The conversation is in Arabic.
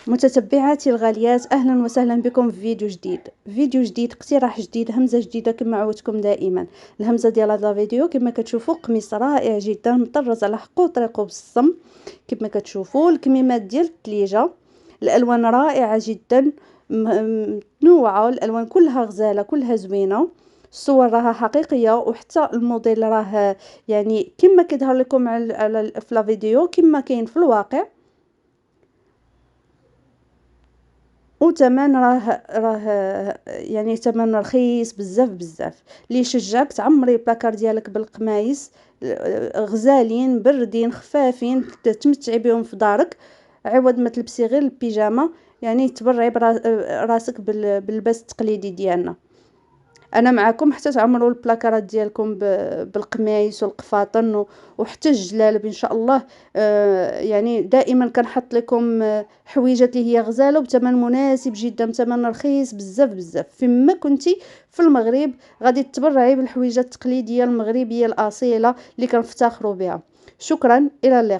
متتبعاتي الغاليات، اهلا وسهلا بكم في فيديو جديد اقتراح جديد، همزه جديده كما عودتكم دائما. الهمزه ديال هذا الفيديو كما كتشوفوا قميص رائع جدا مطرز على حقه طريقه بالصم. كما كتشوفوا الكميمات ديال الثليجه، الالوان رائعه جدا متنوعه، الالوان كلها غزاله كلها زوينه، الصور راها حقيقيه، وحتى الموديل راه يعني كما كيظهر لكم على في لا فيديو كما كاين في الواقع. وثمن راه يعني ثمن رخيص بزاف. اللي يشجعك تعمري البلاكار ديالك بالقمايس غزالين بردين خفافين تمتعي بهم في دارك، عوض ما تلبسي غير البيجامه، يعني تبرعي راسك باللباس التقليدي ديالنا. انا معكم حتى تعمروا البلاكارات ديالكم بالقمايس والقفاطن وحتى الجلالب ان شاء الله. يعني دائما كنحط لكم حويجات اللي هي غزاله بثمن مناسب جدا، بثمن رخيص بزاف. فيما كنتي في المغرب غادي تبرعي بالحويجات التقليديه المغربيه الاصيله اللي كنفتخروا بها. شكرا، الى اللقاء.